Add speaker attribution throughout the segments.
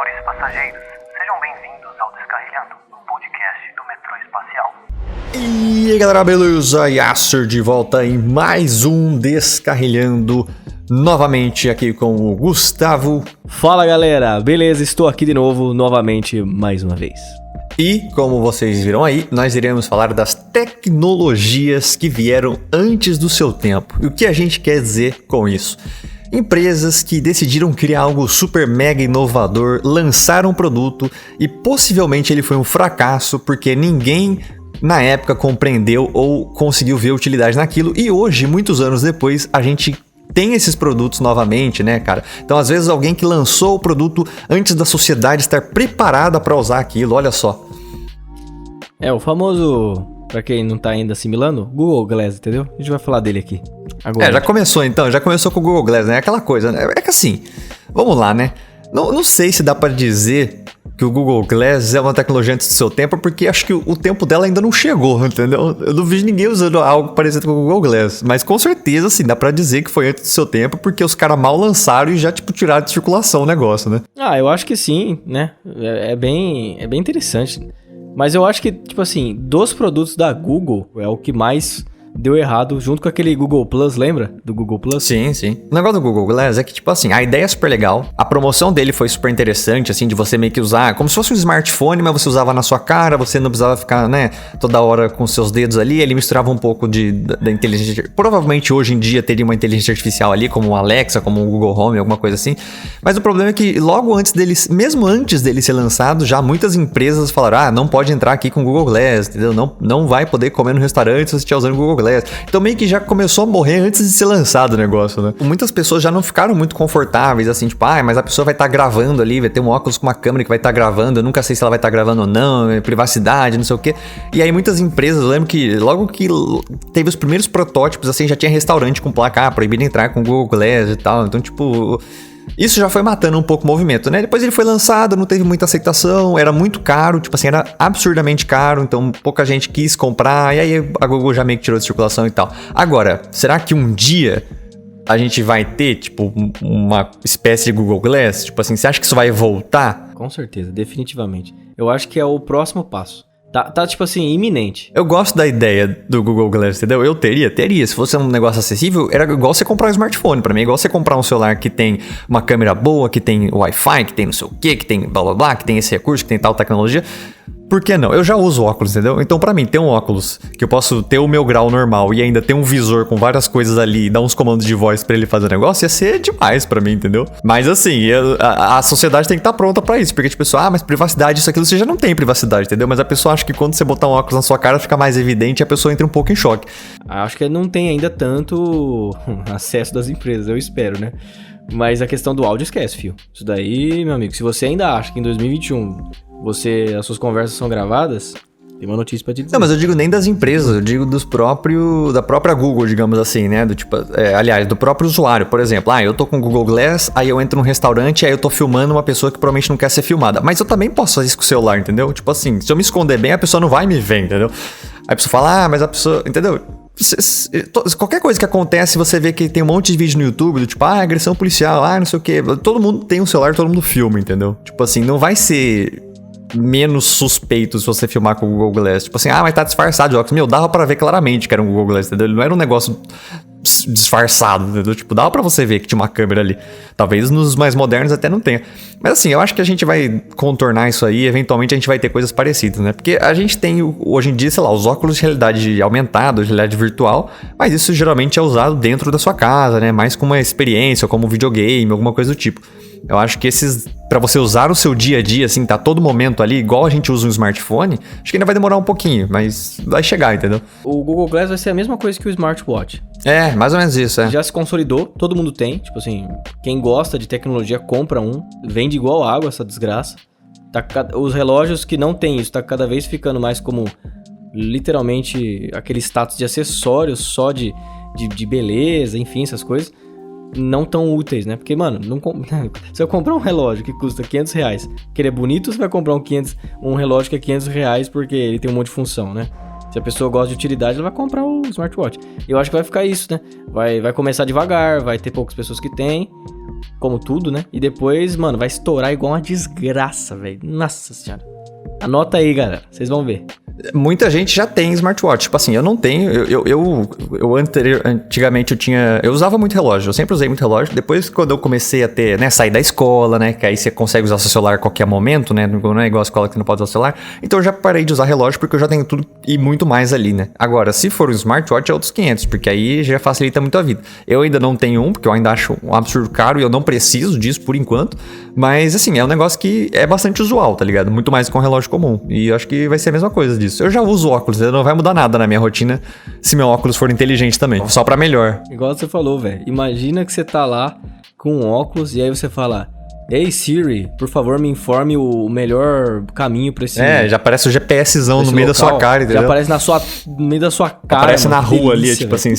Speaker 1: Senhores passageiros, sejam bem-vindos ao Descarrilhando, um podcast do metrô espacial.
Speaker 2: E aí galera, beleza? Yasser de volta em mais um Descarrilhando, novamente aqui com o Gustavo.
Speaker 3: Fala galera, beleza? Estou aqui de novo, novamente, mais uma vez.
Speaker 2: E, como vocês viram aí, nós iremos falar das tecnologias que vieram antes do seu tempo. E o que a gente quer dizer com isso? Empresas que decidiram criar algo super mega inovador, lançaram um produto e possivelmente ele foi um fracasso porque ninguém na época compreendeu ou conseguiu ver utilidade naquilo, e hoje, muitos anos depois, a gente tem esses produtos novamente, né, cara? Então, às vezes, alguém que lançou o produto antes da sociedade estar preparada para usar aquilo, olha só.
Speaker 3: É, o famoso, pra quem não tá ainda assimilando, Google Glass, entendeu? A gente vai falar dele aqui agora.
Speaker 2: Já começou então, já começou com o Google Glass, né? Aquela coisa, né? É que assim, vamos lá, né? Não sei se dá pra dizer que o Google Glass é uma tecnologia antes do seu tempo, porque acho que o tempo dela ainda não chegou, entendeu? Eu não vejo ninguém usando algo parecido com o Google Glass, mas com certeza, assim, dá pra dizer que foi antes do seu tempo, porque os caras mal lançaram e já, tipo, tiraram de circulação o negócio, né?
Speaker 3: Ah, eu acho que sim, né? É bem interessante. Mas eu acho que, tipo assim, dos produtos da Google, é o que mais deu errado, junto com aquele Google Plus, lembra? Do Google Plus?
Speaker 2: Sim, sim. O negócio do Google Glass é que, tipo assim, a ideia é super legal, a promoção dele foi super interessante, assim, de você meio que usar como se fosse um smartphone, mas você usava na sua cara, você não precisava ficar, né, toda hora com seus dedos ali, ele misturava um pouco da inteligência, provavelmente hoje em dia teria uma inteligência artificial ali, como o Alexa, como o Google Home, alguma coisa assim, mas o problema é que logo antes dele, mesmo antes dele ser lançado, já muitas empresas falaram, não pode entrar aqui com o Google Glass, entendeu? Não vai poder comer no restaurante se você estiver usando o Google Glass. Então meio que já começou a morrer antes de ser lançado o negócio, né? Muitas pessoas já não ficaram muito confortáveis, assim, tipo, mas a pessoa vai estar gravando ali, vai ter um óculos com uma câmera que vai estar gravando, eu nunca sei se ela vai estar gravando ou não, privacidade, não sei o quê. E aí muitas empresas, eu lembro que logo que teve os primeiros protótipos, assim, já tinha restaurante com placa, proibido entrar com o Google Glass e tal, então tipo... Isso já foi matando um pouco o movimento, né? Depois ele foi lançado, não teve muita aceitação, era muito caro, tipo assim, era absurdamente caro, então pouca gente quis comprar, e aí a Google já meio que tirou de circulação e tal. Agora, será que um dia a gente vai ter, tipo, uma espécie de Google Glass? Tipo assim, você acha que isso vai voltar?
Speaker 3: Com certeza, definitivamente. Eu acho que é o próximo passo. Tá tipo assim, iminente.
Speaker 2: Eu gosto da ideia do Google Glass, entendeu? Eu teria. Se fosse um negócio acessível, era igual você comprar um smartphone. Pra mim é igual você comprar um celular que tem uma câmera boa, que tem Wi-Fi, que tem não sei o quê, que tem blá blá blá, que tem esse recurso, que tem tal tecnologia. Por que não? Eu já uso óculos, entendeu? Então pra mim, ter um óculos que eu posso ter o meu grau normal e ainda ter um visor com várias coisas ali e dar uns comandos de voz pra ele fazer o negócio, ia ser demais pra mim, entendeu? Mas assim, a sociedade tem que estar pronta pra isso, porque tipo, mas privacidade, isso, aquilo, você já não tem privacidade, entendeu? Mas a pessoa acha que quando você botar um óculos na sua cara fica mais evidente e a pessoa entra um pouco em choque.
Speaker 3: Acho que não tem ainda tanto acesso das empresas, eu espero, né? Mas a questão do áudio, esquece, fio. Isso daí, meu amigo, se você ainda acha que em 2021 as suas conversas são gravadas, tem uma notícia pra te dizer.
Speaker 2: Não, mas eu digo nem das empresas, eu digo da própria Google, digamos assim, né? Do tipo, aliás, do próprio usuário. Por exemplo, eu tô com o Google Glass, aí eu entro num restaurante, aí eu tô filmando uma pessoa que provavelmente não quer ser filmada. Mas eu também posso fazer isso com o celular, entendeu? Tipo assim, se eu me esconder bem, a pessoa não vai me ver, entendeu? Aí a pessoa fala, mas a pessoa... Entendeu? Qualquer coisa que acontece, você vê que tem um monte de vídeo no YouTube, do tipo, agressão policial, não sei o quê. Todo mundo tem um celular, todo mundo filma, entendeu? Tipo assim, não vai ser menos suspeito se você filmar com o Google Glass. Tipo assim, mas tá disfarçado de óculos. Meu, dava pra ver claramente que era um Google Glass, entendeu? Ele não era um negócio disfarçado, entendeu? Tipo, dava pra você ver que tinha uma câmera ali. Talvez nos mais modernos até não tenha. Mas assim, eu acho que a gente vai contornar isso aí, eventualmente a gente vai ter coisas parecidas, né? Porque a gente tem, hoje em dia, sei lá, os óculos de realidade aumentada, de realidade virtual, mas isso geralmente é usado dentro da sua casa, né? Mais como uma experiência, ou como um videogame, alguma coisa do tipo. Eu acho que esses, pra você usar o seu dia a dia, assim, tá todo momento ali, igual a gente usa um smartphone, acho que ainda vai demorar um pouquinho, mas vai chegar, entendeu?
Speaker 3: O Google Glass vai ser a mesma coisa que o smartwatch.
Speaker 2: Mais ou menos isso,
Speaker 3: Já se consolidou, todo mundo tem, tipo assim, quem gosta de tecnologia compra um, vende igual água essa desgraça. Os relógios que não tem isso, tá cada vez ficando mais como, literalmente, aquele status de acessórios só de beleza, enfim, essas coisas. Não tão úteis, né? Porque, mano, se eu comprar um relógio que custa R$500, que ele é bonito, você vai comprar um relógio que é R$500 porque ele tem um monte de função, né? Se a pessoa gosta de utilidade, ela vai comprar o smartwatch. Eu acho que vai ficar isso, né? Vai começar devagar, vai ter poucas pessoas que têm. como tudo, né? E depois, mano, vai estourar igual uma desgraça, velho. Nossa senhora. Anota aí, galera. Vocês vão ver.
Speaker 2: Muita gente já tem smartwatch. Tipo assim, eu não tenho. Antigamente eu usava muito relógio. Eu sempre usei muito relógio. Depois, quando eu comecei a ter, né, sair da escola, né? Que aí você consegue usar seu celular a qualquer momento, né? Não é igual a escola que você não pode usar o celular. Então eu já parei de usar relógio porque eu já tenho tudo e muito mais ali, né? Agora, se for um smartwatch, é outros 500, porque aí já facilita muito a vida. Eu ainda não tenho um, porque eu ainda acho um absurdo caro e eu não preciso disso por enquanto. Mas, assim, é um negócio que é bastante usual, tá ligado? Muito mais que um relógio comum. E eu acho que vai ser a mesma coisa disso. Eu já uso óculos, não vai mudar nada na minha rotina se meu óculos for inteligente também. Só pra melhor.
Speaker 3: Igual você falou, velho. Imagina que você tá lá com um óculos e aí você fala: Ei Siri, por favor me informe o melhor caminho pra esse...
Speaker 2: já aparece o GPSzão no meio da sua cara, entendeu?
Speaker 3: Já aparece no meio da sua cara.
Speaker 2: Aparece
Speaker 3: mano,
Speaker 2: na rua
Speaker 3: delícia,
Speaker 2: ali, tipo assim,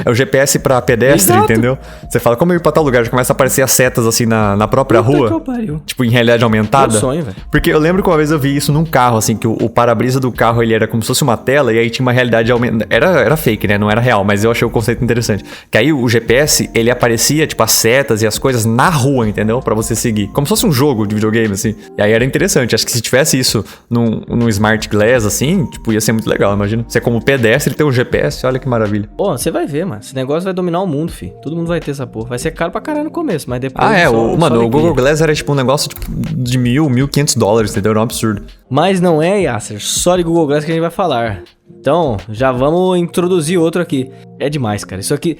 Speaker 3: é
Speaker 2: o GPS pra pedestre,
Speaker 3: Exato.
Speaker 2: entendeu? Você fala, como eu ir pra tal lugar? Já começa a aparecer as setas assim na própria
Speaker 3: Puta
Speaker 2: rua.
Speaker 3: que eu pariu.
Speaker 2: Tipo, em realidade aumentada.
Speaker 3: Meu sonho, velho.
Speaker 2: Porque eu lembro que uma vez eu vi isso num carro, assim, que o para-brisa do carro, ele era como se fosse uma tela, e aí tinha uma realidade aumentada. Era fake, né? Não era real, mas eu achei o conceito interessante. Que aí o GPS, ele aparecia, tipo, as setas e as coisas na rua, entendeu? Pra você seguir. Como se fosse um jogo de videogame, assim. E aí era interessante. Acho que se tivesse isso num Smart Glass, assim, tipo, ia ser muito legal, imagina. Você como pedestre ter um GPS, olha que maravilha.
Speaker 3: Pô, você vai ver, mano. Esse negócio vai dominar o mundo, fi. Todo mundo vai ter essa porra. Vai ser caro pra caralho no começo, mas depois...
Speaker 2: o Google Glass era tipo um negócio tipo, de $1.500, entendeu? Era um absurdo.
Speaker 3: Mas não é, Yasser, só de Google Glass que a gente vai falar. Então, já vamos introduzir outro aqui. É demais, cara. Isso aqui,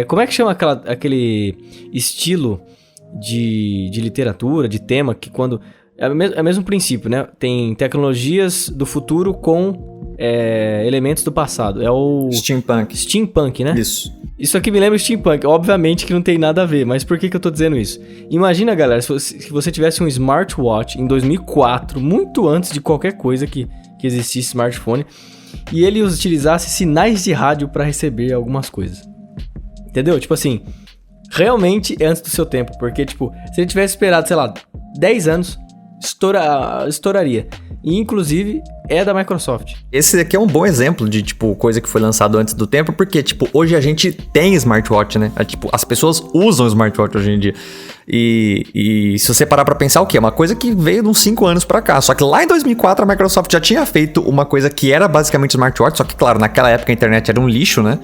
Speaker 3: como é que chama aquele estilo de literatura, de tema, que quando... É o mesmo princípio, né? Tem tecnologias do futuro com elementos do passado. É o...
Speaker 2: Steampunk.
Speaker 3: Steampunk, né?
Speaker 2: Isso
Speaker 3: aqui me lembra Steampunk. Obviamente que não tem nada a ver, mas por que eu tô dizendo isso? Imagina, galera, se você tivesse um smartwatch em 2004, muito antes de qualquer coisa que existisse smartphone, e ele utilizasse sinais de rádio pra receber algumas coisas. Entendeu? Tipo assim, realmente é antes do seu tempo, porque, tipo, se ele tivesse esperado, sei lá, 10 anos, estouraria. E, inclusive, é da Microsoft.
Speaker 2: Esse aqui é um bom exemplo de, tipo, coisa que foi lançado antes do tempo, porque, tipo, hoje a gente tem smartwatch, né? Tipo, as pessoas usam smartwatch hoje em dia. E se você parar pra pensar, o quê? É uma coisa que veio de uns 5 anos pra cá. Só que lá em 2004 a Microsoft já tinha feito uma coisa que era basicamente smartwatch, só que, claro, naquela época a internet era um lixo, né?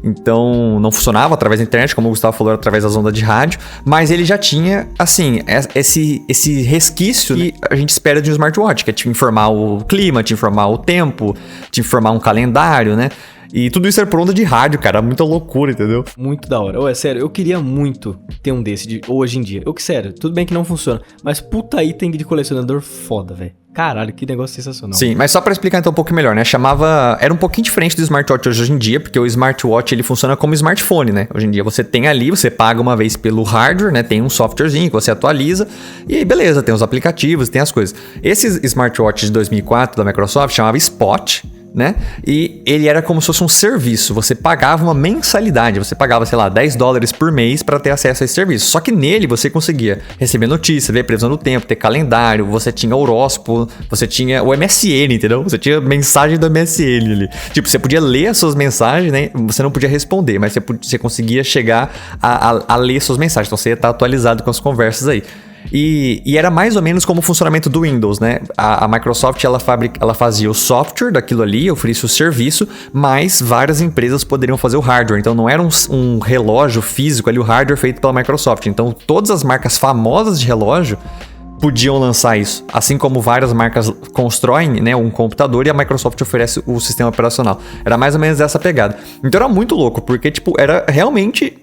Speaker 2: Então não funcionava através da internet, como o Gustavo falou, através das ondas de rádio. Mas ele já tinha, assim, esse resquício que a gente espera de um smartwatch, que é te informar o clima, te informar o tempo, te informar um calendário, né? E tudo isso era por onda de rádio, cara. Muita loucura, entendeu?
Speaker 3: Muito da hora. É sério, eu queria muito ter um desse hoje em dia. Sério, tudo bem que não funciona, mas puta item de colecionador foda, velho. Caralho, que negócio sensacional.
Speaker 2: Sim, mas só pra explicar então um pouco melhor, né? Era um pouquinho diferente do smartwatch hoje em dia, porque o smartwatch ele funciona como smartphone, né? Hoje em dia você tem ali, você paga uma vez pelo hardware, né? Tem um softwarezinho que você atualiza e aí beleza, tem os aplicativos, tem as coisas. Esse smartwatch de 2004 da Microsoft chamava Spot, né? E ele era como se fosse um serviço. Você pagava uma mensalidade. Você pagava, sei lá, $10 por mês para ter acesso a esse serviço. Só que nele você conseguia receber notícia, ver previsão do tempo, ter calendário, você tinha horóscopo, você tinha o MSN, entendeu? Você tinha mensagem do MSN ali. Tipo, você podia ler as suas mensagens, né? Você não podia responder, mas você conseguia chegar a ler suas mensagens. Então você ia estar atualizado com as conversas aí. E era mais ou menos como o funcionamento do Windows, né? A Microsoft, ela fazia o software daquilo ali, oferecia o serviço, mas várias empresas poderiam fazer o hardware. Então não era um relógio físico ali, o hardware feito pela Microsoft. Então todas as marcas famosas de relógio podiam lançar isso. Assim como várias marcas constroem, né, um computador e a Microsoft oferece o sistema operacional. Era mais ou menos essa pegada. Então era muito louco, porque tipo, era realmente...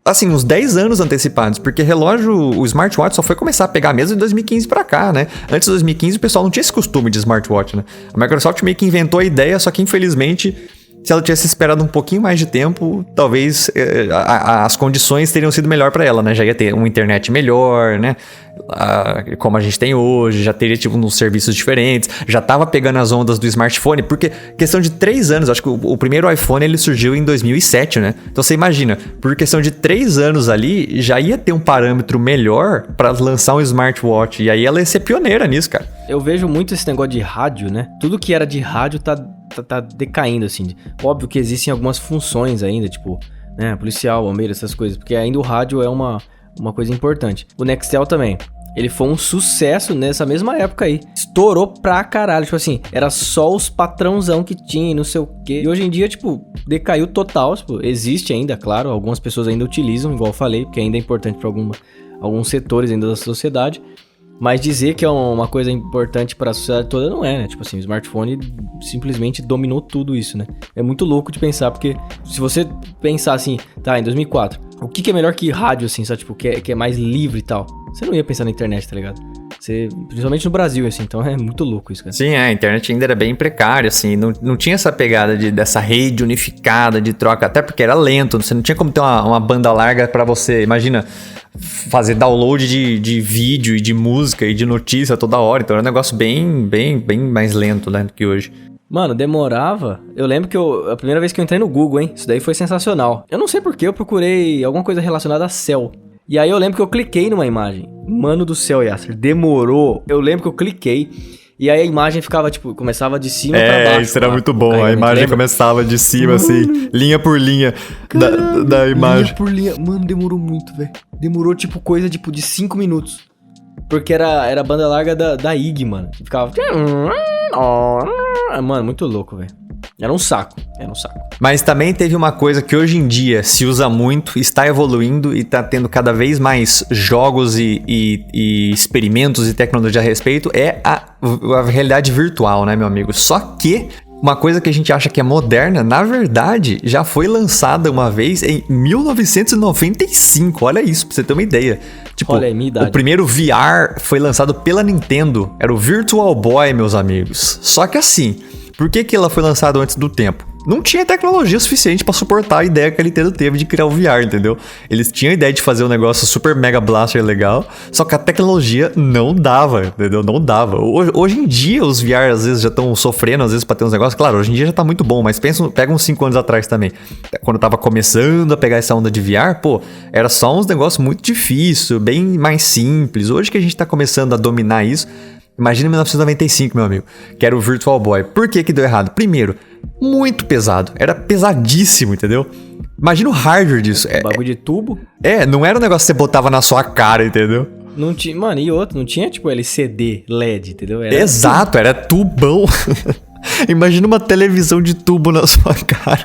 Speaker 2: assim, uns 10 anos antecipados, porque relógio, o smartwatch só foi começar a pegar mesmo de 2015 pra cá, né? Antes de 2015 o pessoal não tinha esse costume de smartwatch, né? A Microsoft meio que inventou a ideia, só que infelizmente, se ela tivesse esperado um pouquinho mais de tempo, talvez as condições teriam sido melhor pra ela, né? Já ia ter uma internet melhor, né? Como a gente tem hoje, já teria tipo uns serviços diferentes, já tava pegando as ondas do smartphone, porque questão de 3 anos, acho que o primeiro iPhone ele surgiu em 2007, né? Então você imagina, por questão de 3 anos ali, já ia ter um parâmetro melhor pra lançar um smartwatch, e aí ela ia ser pioneira nisso, cara.
Speaker 3: Eu vejo muito esse negócio de rádio, né? Tudo que era de rádio tá decaindo, assim. Óbvio que existem algumas funções ainda, tipo, né, policial, bombeiro, essas coisas, porque ainda o rádio é uma uma coisa importante. O Nextel também. Ele foi um sucesso nessa mesma época aí. Estourou pra caralho. Tipo assim, era só os patrãozão que tinha e não sei o quê. E hoje em dia, tipo, decaiu total. Tipo, existe ainda, claro. Algumas pessoas ainda utilizam, igual eu falei, porque ainda é importante pra alguns setores ainda da sociedade. Mas dizer que é uma coisa importante pra sociedade toda não é, né? Tipo assim, o smartphone simplesmente dominou tudo isso, né? É muito louco de pensar, porque se você pensar assim, tá, em 2004, o que é melhor que rádio, assim, só tipo, que é mais livre e tal? Você não ia pensar na internet, tá ligado? Principalmente no Brasil, assim, então é muito louco isso, cara.
Speaker 2: Sim, a internet ainda era bem precária, assim, não tinha essa pegada dessa rede unificada de troca, até porque era lento, você não tinha como ter uma banda larga pra você, imagina, fazer download de vídeo e de música e de notícia toda hora, então era um negócio bem mais lento, né, do que hoje.
Speaker 3: Mano, demorava. Eu lembro que a primeira vez que eu entrei no Google, hein, isso daí foi sensacional. Eu não sei porque eu procurei alguma coisa relacionada a céu. E aí eu lembro que eu cliquei numa imagem. Mano do céu, Yasser, demorou. Eu lembro que eu cliquei e aí a imagem ficava, tipo, começava de cima pra baixo.
Speaker 2: Isso era muito bom. A imagem começava de cima, assim, linha por linha da imagem.
Speaker 3: Linha por linha. Mano, demorou muito, velho. Demorou, tipo, coisa, tipo, de 5 minutos. Porque era a banda larga da IG, mano. Ficava... Mano, muito louco, velho. Era um saco.
Speaker 2: Mas também teve uma coisa que hoje em dia se usa muito, está evoluindo e está tendo cada vez mais jogos e experimentos e tecnologia a respeito, é a realidade virtual, né, meu amigo? Só que uma coisa que a gente acha que é moderna, na verdade, já foi lançada uma vez em 1995. Olha isso, pra você ter uma ideia. Tipo,
Speaker 3: olha aí, minha idade.
Speaker 2: O primeiro VR foi lançado pela Nintendo. Era o Virtual Boy, meus amigos. Só que assim, por que ela foi lançada antes do tempo? Não tinha tecnologia suficiente pra suportar a ideia que a Nintendo teve de criar o VR, entendeu? Eles tinham a ideia de fazer um negócio super mega blaster legal, só que a tecnologia não dava, entendeu? Não dava. Hoje em dia os VR às vezes já estão sofrendo, às vezes pra ter uns negócios. Claro, hoje em dia já tá muito bom, mas pega uns 5 anos atrás também. Quando eu tava começando a pegar essa onda de VR, pô, era só uns negócios muito difíceis, bem mais simples. Hoje que a gente tá começando a dominar isso, imagina 1995, meu amigo, que era o Virtual Boy. Por que deu errado? Primeiro, muito pesado. Era pesadíssimo, entendeu? Imagina o hardware disso.
Speaker 3: Bagulho de tubo?
Speaker 2: Não era um negócio que você botava na sua cara, entendeu?
Speaker 3: Não tinha, mano, e outro, não tinha tipo LCD, LED, entendeu?
Speaker 2: Exato, era tubão. Imagina uma televisão de tubo na sua cara.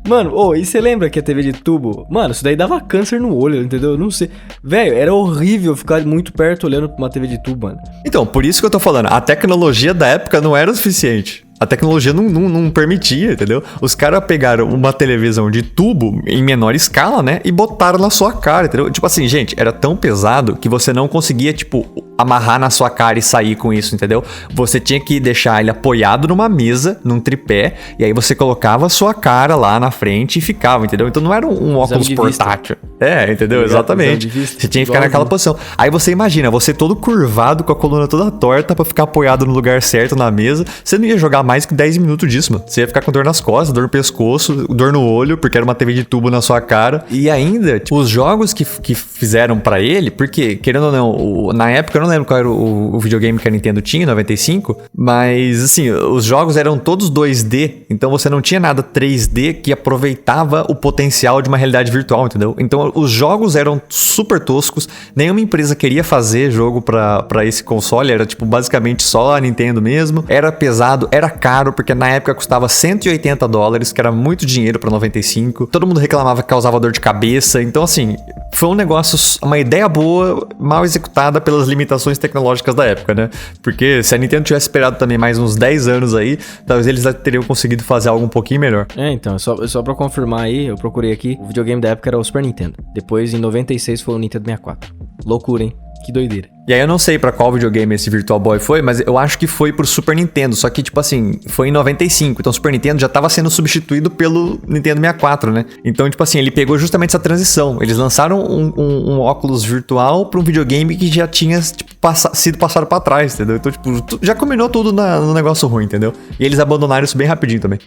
Speaker 3: Mano, e você lembra que a TV de tubo... Mano, isso daí dava câncer no olho, entendeu? Eu não sei. Velho, era horrível ficar muito perto olhando pra uma TV de tubo, mano.
Speaker 2: Então, por isso que eu tô falando, a tecnologia da época não era o suficiente. A tecnologia não permitia, entendeu? Os caras pegaram uma televisão de tubo em menor escala, né? E botaram na sua cara, entendeu? Tipo assim, gente, era tão pesado que você não conseguia, tipo, amarrar na sua cara e sair com isso, entendeu? Você tinha que deixar ele apoiado numa mesa, num tripé, e aí você colocava a sua cara lá na frente e ficava, entendeu? Então não era um óculos portátil. Entendeu? Exatamente. Você tinha que ficar naquela posição. Aí você imagina, você todo curvado, com a coluna toda torta pra ficar apoiado no lugar certo na mesa. Você não ia jogar mais que 10 minutos disso, mano. Você ia ficar com dor nas costas, dor no pescoço, dor no olho, porque era uma TV de tubo na sua cara. E ainda, tipo, os jogos que fizeram pra ele, porque, querendo ou não, na época eu não lembro qual era o videogame que a Nintendo tinha, em 95, mas, assim, os jogos eram todos 2D, então você não tinha nada 3D que aproveitava o potencial de uma realidade virtual, entendeu? Então, os jogos eram super toscos, nenhuma empresa queria fazer jogo pra esse console, era, tipo, basicamente só a Nintendo mesmo. Era pesado, era caro, porque na época custava $180, que era muito dinheiro pra 95. Todo mundo reclamava que causava dor de cabeça. Então, assim, foi um negócio, uma ideia boa, mal executada pelas limitações tecnológicas da época, né? Porque se a Nintendo tivesse esperado também mais uns 10 anos aí, talvez eles teriam conseguido fazer algo um pouquinho melhor.
Speaker 3: Então, só pra confirmar aí, eu procurei aqui, o videogame da época era o Super Nintendo. Depois, em 96, foi o Nintendo 64. Loucura, hein? Que doideira.
Speaker 2: E aí eu não sei pra qual videogame esse Virtual Boy foi, mas eu acho que foi pro Super Nintendo. Só que, tipo assim, foi em 95. Então o Super Nintendo já tava sendo substituído pelo Nintendo 64, né? Então, tipo assim, ele pegou justamente essa transição. Eles lançaram um óculos virtual pra um videogame que já tinha, tipo, sido passado pra trás, entendeu? Então, tipo, já combinou tudo no negócio ruim, entendeu? E eles abandonaram isso bem rapidinho também.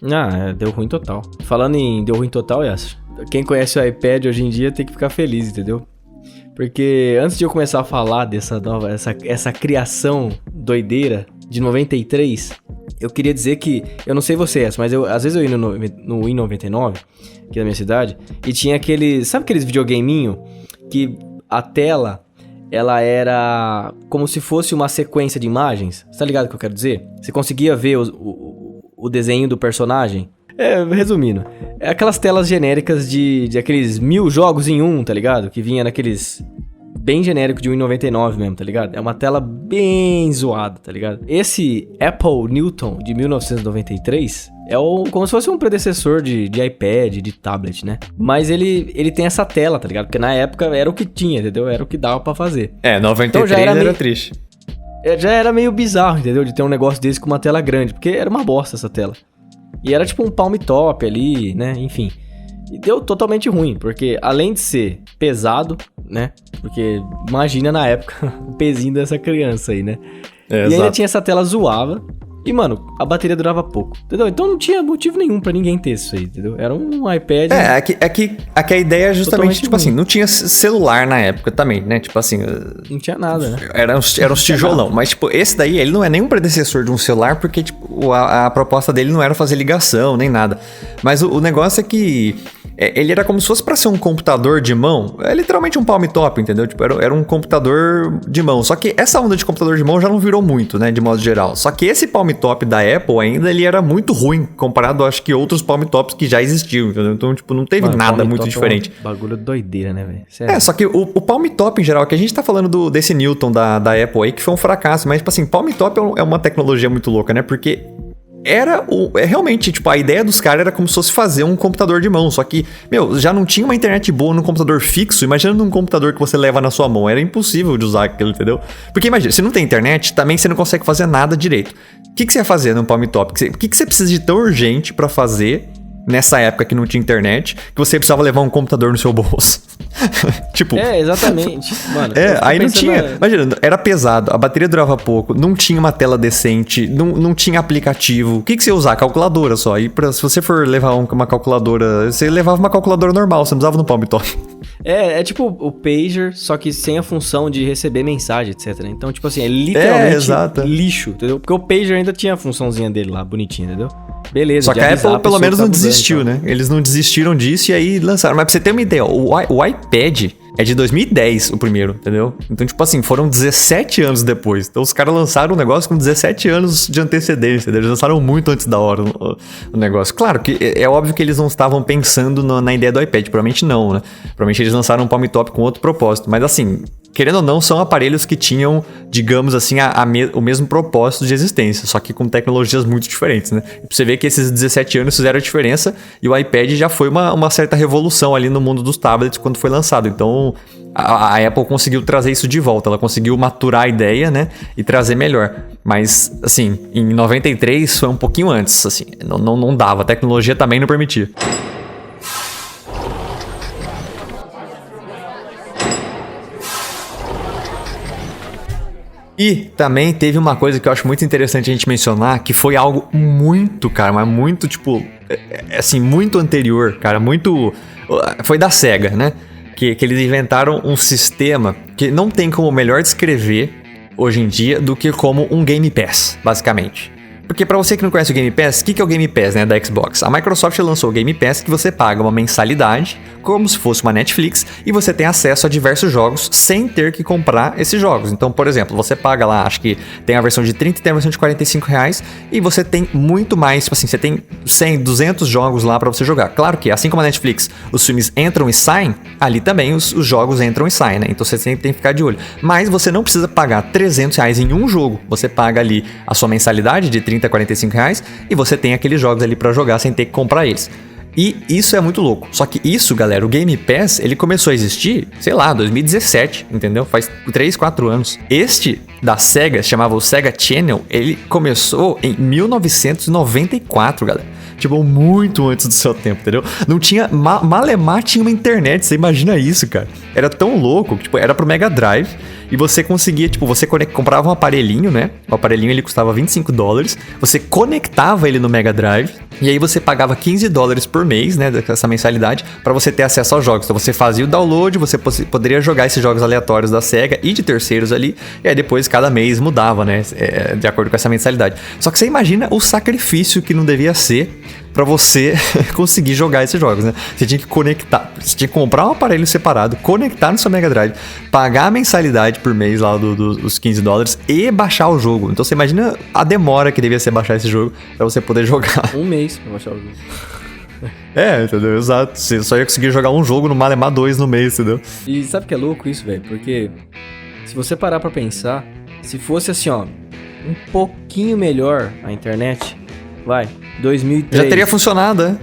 Speaker 3: Deu ruim total. Falando em deu ruim total, Yasser, quem conhece o iPad hoje em dia tem que ficar feliz, entendeu? Porque antes de eu começar a falar dessa nova, essa criação doideira de 93, eu queria dizer que, eu não sei vocês, mas às vezes eu ia no I99, aqui na minha cidade, e tinha aqueles, sabe aqueles videogameinho que a tela, ela era como se fosse uma sequência de imagens. Você tá ligado o que eu quero dizer? Você conseguia ver o desenho do personagem? Resumindo, é aquelas telas genéricas de aqueles 1000 jogos em um, tá ligado? Que vinha naqueles bem genérico de 1,99 mesmo, tá ligado? É uma tela bem zoada, tá ligado? Esse Apple Newton de 1993 como se fosse um predecessor de iPad, de tablet, né? Mas ele tem essa tela, tá ligado? Porque na época era o que tinha, entendeu? Era o que dava pra fazer.
Speaker 2: 93 então já era triste.
Speaker 3: Já era meio bizarro, entendeu? De ter um negócio desse com uma tela grande, porque era uma bosta essa tela. E era tipo um palm top ali, né? Enfim. E deu totalmente ruim, porque além de ser pesado, né? Porque imagina na época o pezinho dessa criança aí, né? E ainda tinha essa tela zoava. E, mano, a bateria durava pouco, entendeu? Então não tinha motivo nenhum pra ninguém ter isso aí, entendeu? Era um iPad...
Speaker 2: Aqui a ideia é justamente, tipo assim, não tinha celular na época também, né? Tipo assim...
Speaker 3: Não tinha nada, né?
Speaker 2: Era uns tijolão. Mas, tipo, esse daí, ele não é nenhum predecessor de um celular, porque, tipo, a proposta dele não era fazer ligação, nem nada. Mas o negócio é que... ele era como se fosse pra ser um computador de mão. É literalmente um palm top, entendeu? Tipo, era um computador de mão. Só que essa onda de computador de mão já não virou muito, né? De modo geral. Só que esse palm top da Apple ainda, ele era muito ruim comparado, acho que, outros palm tops que já existiam, entendeu? Então, tipo, não teve nada muito diferente.
Speaker 3: É um bagulho doideira, né, velho?
Speaker 2: Só que o palm top, em geral, que a gente tá falando desse Newton da Apple aí, que foi um fracasso. Mas, tipo assim, palm top é uma tecnologia muito louca, né? Porque... realmente, tipo, a ideia dos caras era como se fosse fazer um computador de mão, só que, já não tinha uma internet boa num computador fixo, imagina num computador que você leva na sua mão, era impossível de usar aquilo, entendeu? Porque imagina, se não tem internet, também você não consegue fazer nada direito. O que você ia fazer num palm top? O que você precisa de tão urgente pra fazer nessa época que não tinha internet, que você precisava levar um computador no seu bolso? Tipo...
Speaker 3: exatamente. Mano,
Speaker 2: aí não tinha... Imagina, era pesado, a bateria durava pouco, não tinha uma tela decente, não tinha aplicativo. O que você ia usar? Calculadora só. E se você for levar uma calculadora... Você levava uma calculadora normal, você não usava no palm top.
Speaker 3: É tipo o pager, só que sem a função de receber mensagem, etc. Então, tipo assim, é literalmente lixo, entendeu? Porque o pager ainda tinha a funçãozinha dele lá, bonitinha, entendeu? Beleza.
Speaker 2: Só que a Apple pelo menos não desistiu, né? Eles não desistiram disso e aí lançaram. Mas pra você ter uma ideia, o iPad é de 2010 o primeiro, entendeu? Então, tipo assim, foram 17 anos depois. Então os caras lançaram um negócio com 17 anos de antecedência. Eles lançaram muito antes da hora o negócio. Claro que é óbvio que eles não estavam pensando na ideia do iPad. Provavelmente não, né? Provavelmente eles lançaram um palm top com outro propósito. Mas assim... Querendo ou não, são aparelhos que tinham, digamos assim, o mesmo propósito de existência, só que com tecnologias muito diferentes, né? E pra você ver que esses 17 anos fizeram a diferença e o iPad já foi uma certa revolução ali no mundo dos tablets quando foi lançado. Então, a Apple conseguiu trazer isso de volta, ela conseguiu maturar a ideia, né? E trazer melhor. Mas, assim, em 93 foi um pouquinho antes, assim, não dava, a tecnologia também não permitia. E também teve uma coisa que eu acho muito interessante a gente mencionar, que foi algo muito, cara, mas muito, tipo, assim, muito anterior, cara, muito... Foi da Sega, né? Que eles inventaram um sistema que não tem como melhor descrever hoje em dia do que como um Game Pass, basicamente. Porque pra você que não conhece o Game Pass, o que é o Game Pass, né, da Xbox? A Microsoft lançou o Game Pass que você paga uma mensalidade, como se fosse uma Netflix, e você tem acesso a diversos jogos sem ter que comprar esses jogos. Então, por exemplo, você paga lá, acho que tem a versão de 30 e tem a versão de R$45, e você tem muito mais, tipo assim, você tem 100, 200 jogos lá pra você jogar. Claro que, assim como a Netflix, os filmes entram e saem, ali também os jogos entram e saem, né? Então você sempre tem que ficar de olho. Mas você não precisa pagar R$300 em um jogo. Você paga ali a sua mensalidade de 30 a R$45 e você tem aqueles jogos ali pra jogar sem ter que comprar eles. E isso é muito louco. Só que isso, galera, o Game Pass, ele começou a existir, sei lá, 2017, entendeu? Faz 3, 4 anos. Este da Sega, chamava o Sega Channel, ele começou em 1994, galera. Tipo, muito antes do seu tempo, entendeu? Não tinha... Malemar tinha uma internet, você imagina isso, cara. Era tão louco, tipo, era pro Mega Drive e você conseguia, tipo, você comprava um aparelhinho, né? O aparelhinho, ele custava $25, você conectava ele no Mega Drive e aí você pagava $15 por mês, né, dessa mensalidade, pra você ter acesso aos jogos. Então você fazia o download, você poderia jogar esses jogos aleatórios da Sega e de terceiros ali, e aí depois cada mês mudava, né, de acordo com essa mensalidade. Só que você imagina o sacrifício que não devia ser pra você conseguir jogar esses jogos, né? Você tinha que conectar, você tinha que comprar um aparelho separado, conectar no seu Mega Drive, pagar a mensalidade por mês lá dos $15 e baixar o jogo. Então você imagina a demora que devia ser baixar esse jogo pra você poder jogar.
Speaker 3: Um mês pra baixar o jogo.
Speaker 2: Entendeu? Exato. Você só ia conseguir jogar um jogo no Malemar 2 no mês, entendeu?
Speaker 3: E sabe que é louco isso, velho? Porque se você parar pra pensar, se fosse assim, ó, um pouquinho melhor a internet, 2003...
Speaker 2: Já teria funcionado, né?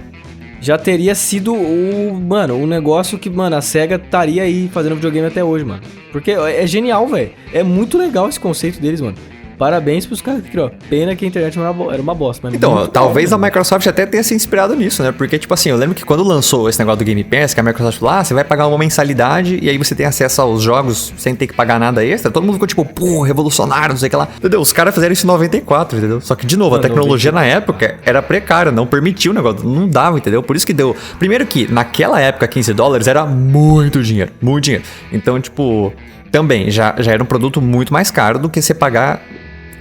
Speaker 3: Já teria sido um negócio que, mano, a SEGA estaria aí fazendo videogame até hoje, mano. Porque é genial, velho. É muito legal esse conceito deles, mano. Parabéns pros caras que criou. Pena que a internet era uma bosta. Mas
Speaker 2: então, talvez a Microsoft até tenha se inspirado nisso, né? Porque, tipo assim, eu lembro que quando lançou esse negócio do Game Pass, que a Microsoft falou, você vai pagar uma mensalidade e aí você tem acesso aos jogos sem ter que pagar nada extra. Todo mundo ficou tipo, pô, revolucionário, não sei o que lá. Entendeu? Os caras fizeram isso em 94, entendeu? Só que, de novo, a tecnologia na época era precária, não permitia o negócio, não dava, entendeu? Por isso que deu... Primeiro que, naquela época, $15 era muito dinheiro, muito dinheiro. Então, tipo, também, já era um produto muito mais caro do que você pagar...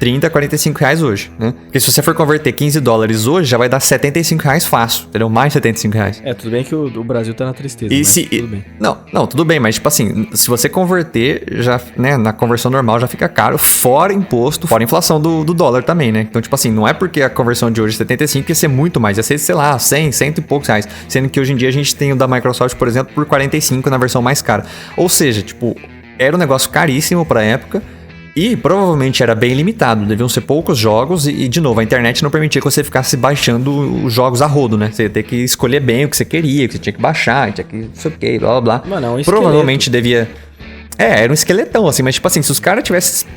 Speaker 2: 30, 45 reais hoje, né? Porque se você for converter $15 hoje, já vai dar 75 reais fácil, entendeu? Mais 75 reais.
Speaker 3: Tudo bem que o Brasil tá na tristeza, tudo bem.
Speaker 2: Não, tudo bem, mas tipo assim, se você converter, já, né, na conversão normal já fica caro, fora imposto, fora inflação do dólar também, né? Então, tipo assim, não é porque a conversão de hoje é 75 ia ser muito mais, ia ser, sei lá, 100 e poucos reais. Sendo que hoje em dia a gente tem o da Microsoft, por exemplo, por 45 na versão mais cara. Ou seja, tipo, era um negócio caríssimo pra época, e provavelmente era bem limitado, deviam ser poucos jogos e, de novo, a internet não permitia que você ficasse baixando os jogos a rodo, né? Você ia ter que escolher bem o que você queria, que você tinha que baixar, tinha que não sei o que, blá blá blá.
Speaker 3: Mano, é um
Speaker 2: provavelmente devia... era um esqueletão, assim, mas tipo assim, se os caras tivessem,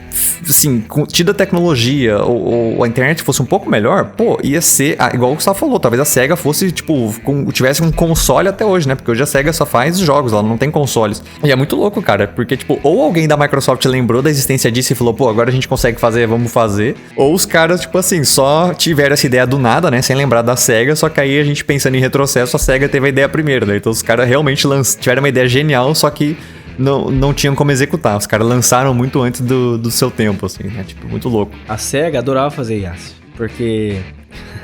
Speaker 2: assim, tido a tecnologia ou a internet fosse um pouco melhor, pô, ia ser, igual o Gustavo falou, talvez a SEGA fosse, tipo, tivesse um console até hoje, né? Porque hoje a SEGA só faz jogos, ela não tem consoles. E é muito louco, cara, porque, tipo, ou alguém da Microsoft lembrou da existência disso e falou, pô, agora a gente consegue fazer, vamos fazer, ou os caras, tipo assim, só tiveram essa ideia do nada, né? Sem lembrar da SEGA, só que aí a gente pensando em retrocesso, a SEGA teve a ideia primeiro, né? Então os caras realmente tiveram uma ideia genial, só que não tinham como executar. Os caras lançaram muito antes do seu tempo, assim, né? Tipo, muito louco.
Speaker 3: A SEGA adorava fazer IaaS, porque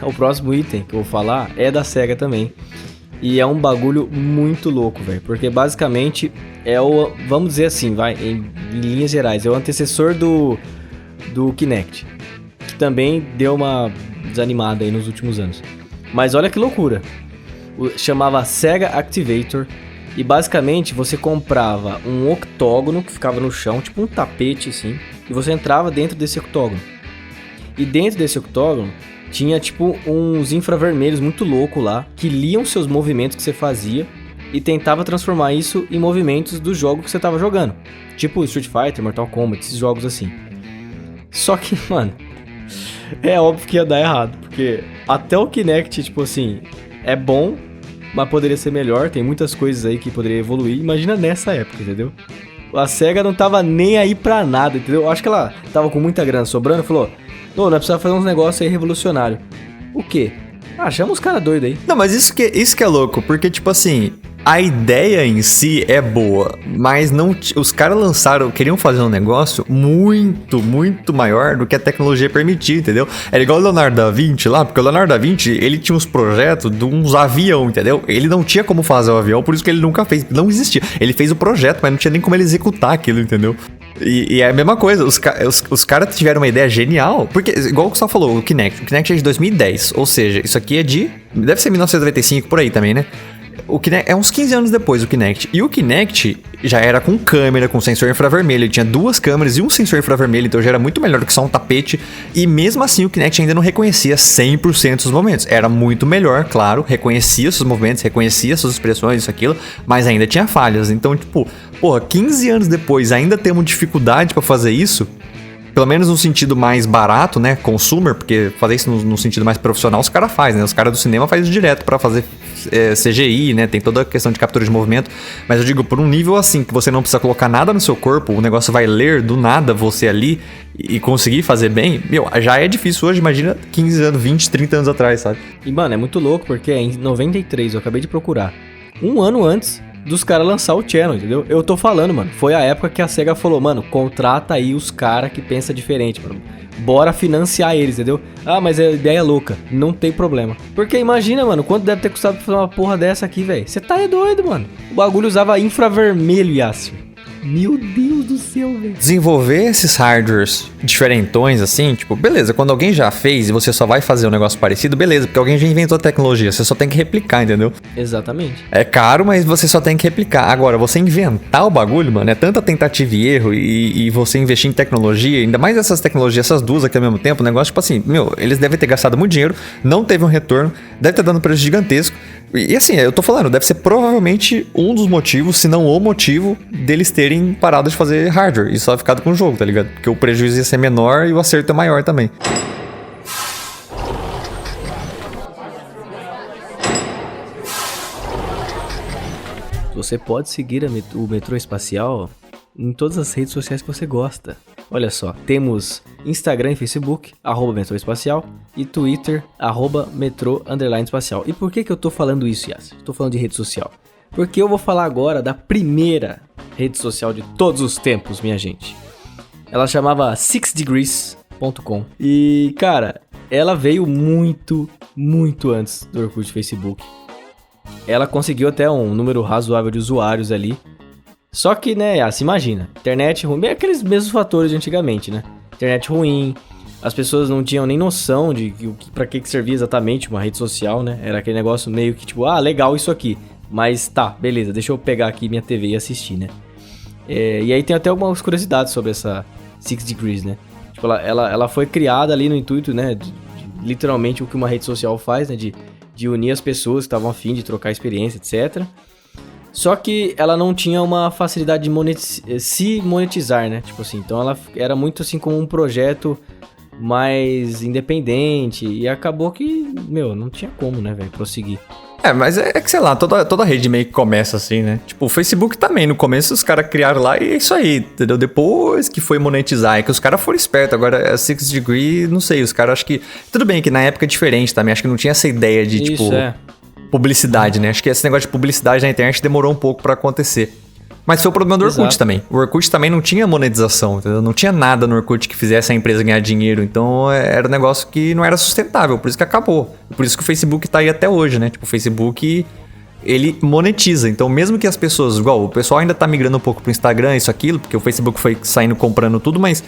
Speaker 3: o próximo item que eu vou falar é da SEGA também. E é um bagulho muito louco, velho. Porque basicamente vamos dizer assim, em linhas gerais, é o antecessor do Kinect. Que também deu uma desanimada aí nos últimos anos. Mas olha que loucura. Chamava SEGA Activator. E basicamente você comprava um octógono que ficava no chão, tipo um tapete assim, e você entrava dentro desse octógono. E dentro desse octógono tinha tipo uns infravermelhos muito loucos lá, que liam seus movimentos que você fazia e tentava transformar isso em movimentos do jogo que você tava jogando. Tipo Street Fighter, Mortal Kombat, esses jogos assim. Só que, mano, é óbvio que ia dar errado, porque até o Kinect, tipo assim, é bom, mas poderia ser melhor, tem muitas coisas aí que poderia evoluir. Imagina nessa época, entendeu? A SEGA não tava nem aí pra nada, entendeu? Acho que ela tava com muita grana sobrando e falou, nós precisamos fazer uns negócios aí revolucionários. O quê? Chama os caras doidos aí.
Speaker 2: Não, mas isso que é louco, porque, tipo assim, a ideia em si é boa, mas não, os caras queriam fazer um negócio muito, muito maior do que a tecnologia permitia, entendeu? Era igual o Leonardo da Vinci lá, porque o Leonardo da Vinci, ele tinha uns projetos de uns avião, entendeu? Ele não tinha como fazer o avião, por isso que ele nunca fez, não existia. Ele fez o projeto, mas não tinha nem como ele executar aquilo, entendeu? E é a mesma coisa, os caras tiveram uma ideia genial, porque, igual o Gustavo falou, o Kinect é de 2010, ou seja, isso aqui deve ser 1995 por aí também, né? O Kinect é uns 15 anos depois, o Kinect. E o Kinect já era com câmera, com sensor infravermelho. Ele tinha 2 câmeras e um sensor infravermelho, então já era muito melhor do que só um tapete. E mesmo assim, o Kinect ainda não reconhecia 100% dos movimentos. Era muito melhor, claro, reconhecia seus movimentos, reconhecia suas expressões, isso, aquilo, mas ainda tinha falhas. Então, tipo, 15 anos depois ainda temos dificuldade pra fazer isso. Pelo menos no sentido mais barato, né? Consumer, porque fazer isso no sentido mais profissional os caras fazem, né? Os caras do cinema fazem isso direto pra fazer CGI, né? Tem toda a questão de captura de movimento. Mas eu digo, por um nível assim, que você não precisa colocar nada no seu corpo, o negócio vai ler do nada você ali e conseguir fazer bem, já é difícil hoje, imagina 15 anos, 20, 30 anos atrás, sabe?
Speaker 3: E, mano, é muito louco, porque em 93, eu acabei de procurar, um ano antes dos caras lançar o channel, entendeu? Eu tô falando, mano, foi a época que a SEGA falou, mano, contrata aí os caras que pensa diferente, mano. Bora financiar eles, entendeu? Ah, mas a ideia é louca. Não tem problema. Porque imagina, mano, quanto deve ter custado pra fazer uma porra dessa aqui, velho. Você tá doido, mano. O bagulho usava infravermelho, Yácio. Meu Deus do céu, velho.
Speaker 2: Desenvolver esses hardwares diferentões, assim, tipo, beleza, quando alguém já fez e você só vai fazer um negócio parecido, beleza, porque alguém já inventou a tecnologia, você só tem que replicar, entendeu?
Speaker 3: Exatamente.
Speaker 2: É caro, mas você só tem que replicar. Agora, você inventar o bagulho, mano, é tanta tentativa e erro e você investir em tecnologia, ainda mais essas tecnologias, essas duas aqui ao mesmo tempo, o negócio, tipo assim, meu, eles devem ter gastado muito dinheiro, não teve um retorno, deve ter dado um preço gigantesco. E assim, eu tô falando, deve ser provavelmente um dos motivos, se não o motivo, deles terem parado de fazer hardware e só ficado com o jogo, tá ligado? Porque o prejuízo ia ser menor e o acerto é maior também.
Speaker 3: Você pode seguir o Metrô Espacial em todas as redes sociais que você gosta. Olha só, temos Instagram e Facebook, @Metrô Espacial, e Twitter, @Metrô_Espacial. E por que eu tô falando isso, Yas? Tô falando de rede social. Porque eu vou falar agora da primeira rede social de todos os tempos, minha gente. Ela chamava 6degrees.com. E, cara, ela veio muito, muito antes do Orkut e Facebook. Ela conseguiu até um número razoável de usuários ali. Só que, né, se imagina, internet ruim, bem aqueles mesmos fatores de antigamente, né? Internet ruim, as pessoas não tinham nem noção de pra que servia exatamente uma rede social, né? Era aquele negócio meio que tipo, legal isso aqui, mas tá, beleza, deixa eu pegar aqui minha TV e assistir, né? E aí tem até algumas curiosidades sobre essa 6 Degrees, né? Tipo, ela foi criada ali no intuito, né, de literalmente o que uma rede social faz, né, de unir as pessoas que estavam a fim de trocar experiência, etc. Só que ela não tinha uma facilidade de se monetizar, né? Tipo assim, então ela era muito assim como um projeto mais independente e acabou que, não tinha como, né, velho, prosseguir.
Speaker 2: Mas é que, sei lá, toda rede meio que começa assim, né? Tipo, o Facebook também, no começo os caras criaram lá e é isso aí, entendeu? Depois que foi monetizar, é que os caras foram espertos. Agora, a 6 Degree, não sei, os caras acho que... Tudo bem que na época é diferente também, acho que não tinha essa ideia de,
Speaker 3: isso,
Speaker 2: tipo... publicidade, né? Acho que esse negócio de publicidade na internet demorou um pouco pra acontecer. Mas foi o problema do Orkut. Exato. Também. O Orkut também não tinha monetização, entendeu? Não tinha nada no Orkut que fizesse a empresa ganhar dinheiro. Então era um negócio que não era sustentável, por isso que acabou. Por isso que o Facebook tá aí até hoje, né? Tipo, o Facebook, ele monetiza. Então mesmo que as pessoas, igual, o pessoal ainda tá migrando um pouco pro Instagram, isso, aquilo, porque o Facebook foi saindo comprando tudo, mas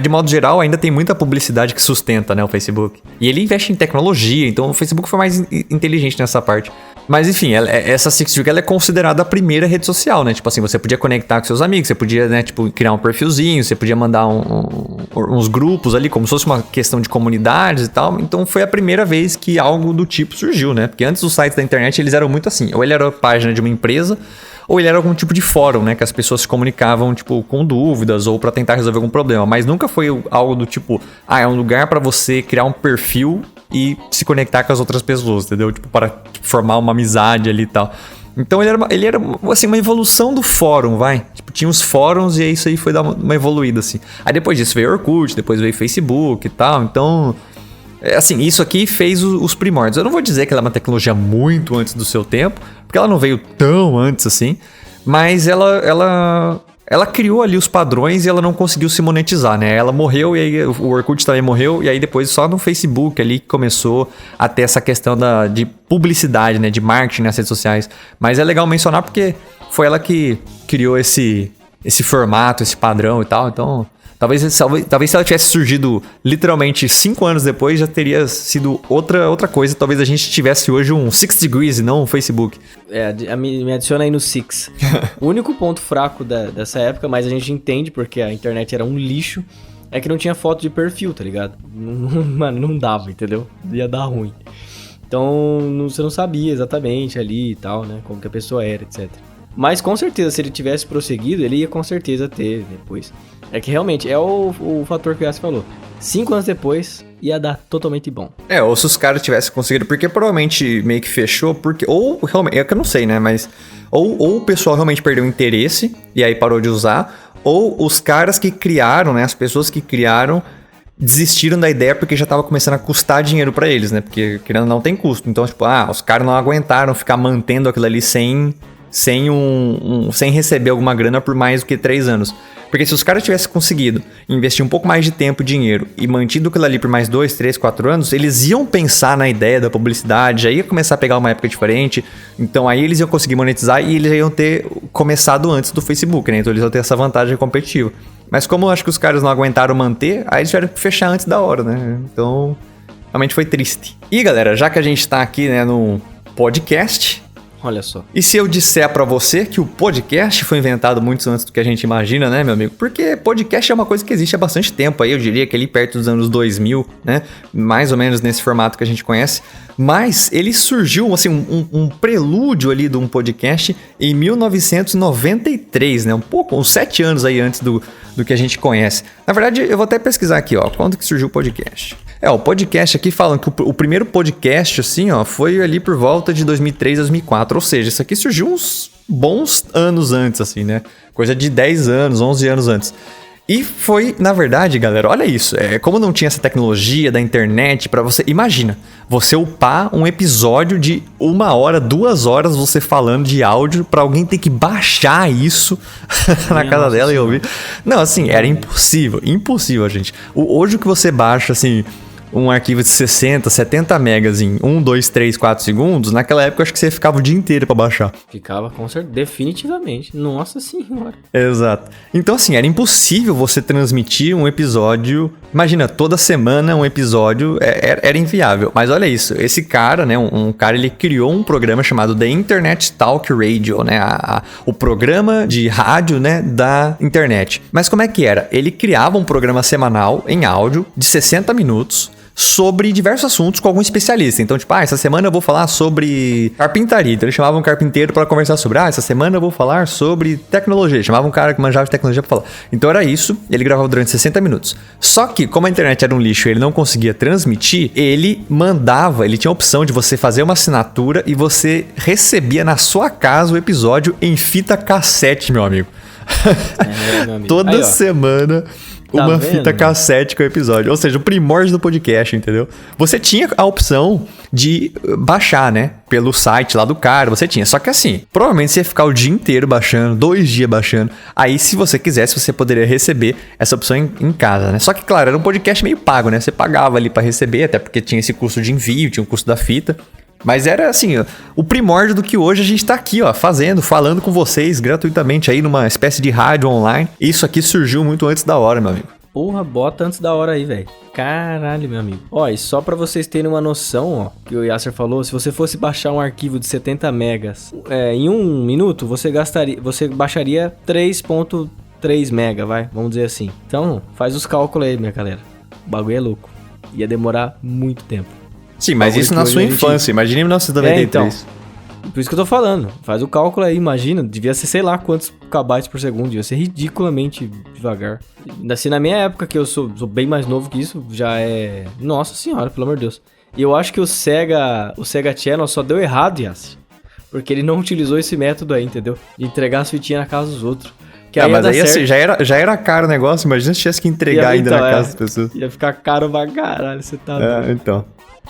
Speaker 2: de modo geral ainda tem muita publicidade que sustenta, né, o Facebook. E ele investe em tecnologia, então o Facebook foi mais inteligente nessa parte. Mas enfim, essa 6 Degrees ela é considerada a primeira rede social, né? Tipo assim, você podia conectar com seus amigos, você podia, né, tipo, criar um perfilzinho, você podia mandar uns grupos ali, como se fosse uma questão de comunidades e tal. Então foi a primeira vez que algo do tipo surgiu, né? Porque antes os sites da internet, eles eram muito assim, ou ele era a página de uma empresa, ou ele era algum tipo de fórum, né? Que as pessoas se comunicavam, tipo, com dúvidas ou pra tentar resolver algum problema. Mas nunca foi algo do tipo, é um lugar pra você criar um perfil e se conectar com as outras pessoas, entendeu? Tipo, para formar uma amizade ali e tal. Então ele era assim, uma evolução do fórum, vai. Tipo, tinha os fóruns e isso aí foi dar uma evoluída, assim. Aí depois disso veio Orkut, depois veio Facebook e tal. Então, assim, isso aqui fez os primórdios. Eu não vou dizer que ela é uma tecnologia muito antes do seu tempo, porque ela não veio tão antes assim, mas ela criou ali os padrões e ela não conseguiu se monetizar, né? Ela morreu e aí o Orkut também morreu, e aí depois só no Facebook ali que começou a ter essa questão de publicidade, né? De marketing nas redes sociais. Mas é legal mencionar porque foi ela que criou esse formato, esse padrão e tal, então... Talvez se ela tivesse surgido literalmente 5 anos depois, já teria sido outra coisa. Talvez a gente tivesse hoje um 6 Degrees e não um Facebook.
Speaker 3: Me adiciona aí no 6. O único ponto fraco dessa época, mas a gente entende porque a internet era um lixo, é que não tinha foto de perfil, tá ligado? Mano, não dava, entendeu? Ia dar ruim. Então, você não sabia exatamente ali e tal, né? Como que a pessoa era, etc. Mas com certeza, se ele tivesse prosseguido, ele ia com certeza ter depois. É que realmente é o fator que o Yas falou. 5 anos depois, ia dar totalmente bom.
Speaker 2: Ou se os caras tivessem conseguido, porque provavelmente meio que fechou, porque... Ou realmente, é que eu não sei, né? Mas... Ou o pessoal realmente perdeu o interesse, e aí parou de usar, ou os caras que criaram, né? As pessoas que criaram desistiram da ideia porque já tava começando a custar dinheiro pra eles, né? Porque querendo não tem custo. Então, tipo, os caras não aguentaram ficar mantendo aquilo ali sem sem sem receber alguma grana por mais do que 3 anos. Porque se os caras tivessem conseguido investir um pouco mais de tempo e dinheiro e mantido aquilo ali por mais 2, 3, 4 anos, eles iam pensar na ideia da publicidade, já ia começar a pegar uma época diferente, então aí eles iam conseguir monetizar e eles já iam ter começado antes do Facebook, né? Então eles iam ter essa vantagem competitiva. Mas como eu acho que os caras não aguentaram manter, aí eles tiveram que fechar antes da hora, né? Então, realmente foi triste. E galera, já que a gente tá aqui, né, no podcast...
Speaker 3: Olha só.
Speaker 2: E se eu disser pra você que o podcast foi inventado muito antes do que a gente imagina, né, meu amigo? Porque podcast é uma coisa que existe há bastante tempo aí, eu diria que ali perto dos anos 2000, né? Mais ou menos nesse formato que a gente conhece. Mas ele surgiu, assim, um prelúdio ali de um podcast em 1993, né? Uns 7 anos aí antes do que a gente conhece. Na verdade, eu vou até pesquisar aqui, ó, quando que surgiu o podcast. O podcast aqui falam que o primeiro podcast, assim, ó, foi ali por volta de 2003, 2004. Ou seja, isso aqui surgiu uns bons anos antes, assim, né? Coisa de 10 anos, 11 anos antes. E foi, na verdade, galera, olha isso. Como não tinha essa tecnologia da internet pra você... Imagina, você upar um episódio de 1 hora, 2 horas você falando de áudio pra alguém ter que baixar isso na casa dela e ouvir. Não, assim, era impossível. Impossível, gente. Hoje o que você baixa, assim... um arquivo de 60, 70 megas em 1, 2, 3, 4 segundos, naquela época eu acho que você ficava o dia inteiro pra baixar.
Speaker 3: Ficava, com certeza, definitivamente. Nossa senhora.
Speaker 2: Exato. Então, assim, era impossível você transmitir um episódio... Imagina, toda semana um episódio era inviável. Mas olha isso, esse cara, né, um cara, ele criou um programa chamado The Internet Talk Radio, né, o programa de rádio, né, da internet. Mas como é que era? Ele criava um programa semanal em áudio de 60 minutos... sobre diversos assuntos com algum especialista. Então, tipo, essa semana eu vou falar sobre carpintaria. Então, ele chamava um carpinteiro para conversar sobre, essa semana eu vou falar sobre tecnologia. Chamava um cara que manjava de tecnologia para falar. Então, era isso. Ele gravava durante 60 minutos. Só que, como a internet era um lixo e ele não conseguia transmitir, ele tinha a opção de você fazer uma assinatura e você recebia na sua casa o episódio em fita cassete, meu amigo.
Speaker 3: Meu amigo.
Speaker 2: Toda
Speaker 3: aí,
Speaker 2: semana... uma fita cassete com o episódio. Ou seja, o primórdio do podcast, entendeu? Você tinha a opção de baixar, né? Pelo site lá do cara, você tinha. Só que assim, provavelmente você ia ficar o dia inteiro baixando, 2 dias baixando. Aí, se você quisesse, você poderia receber essa opção em casa, né? Só que, claro, era um podcast meio pago, né? Você pagava ali pra receber, até porque tinha esse custo de envio, tinha o custo da fita. Mas era assim, ó, o primórdio do que hoje a gente tá aqui, ó, falando com vocês gratuitamente aí numa espécie de rádio online. Isso aqui surgiu muito antes da hora, meu amigo.
Speaker 3: Porra, bota antes da hora aí, velho. Caralho, meu amigo. Ó, e só pra vocês terem uma noção, ó, que o Yasser falou, se você fosse baixar um arquivo de 70 megas em 1 minuto, você baixaria 3.3 mega, vai, vamos dizer assim. Então, faz os cálculos aí, minha galera. O bagulho é louco. Ia demorar muito tempo.
Speaker 2: Sim, mas isso na sua infância. Imagina em 1993.
Speaker 3: Então, por isso que eu tô falando. Faz o cálculo aí, imagina. Devia ser sei lá quantos kbytes por segundo. Devia ser ridiculamente devagar. Assim, na minha época, que eu sou bem mais novo que isso, já é... Nossa senhora, pelo amor de Deus. E eu acho que o Sega Channel só deu errado, Yassi. Porque ele não utilizou esse método aí, entendeu? De entregar as fitinhas na casa dos outros.
Speaker 2: Mas aí assim, já era caro o negócio. Imagina se tivesse que entregar ainda na casa das pessoas.
Speaker 3: Ia ficar caro pra caralho, você tá doido.
Speaker 2: Então...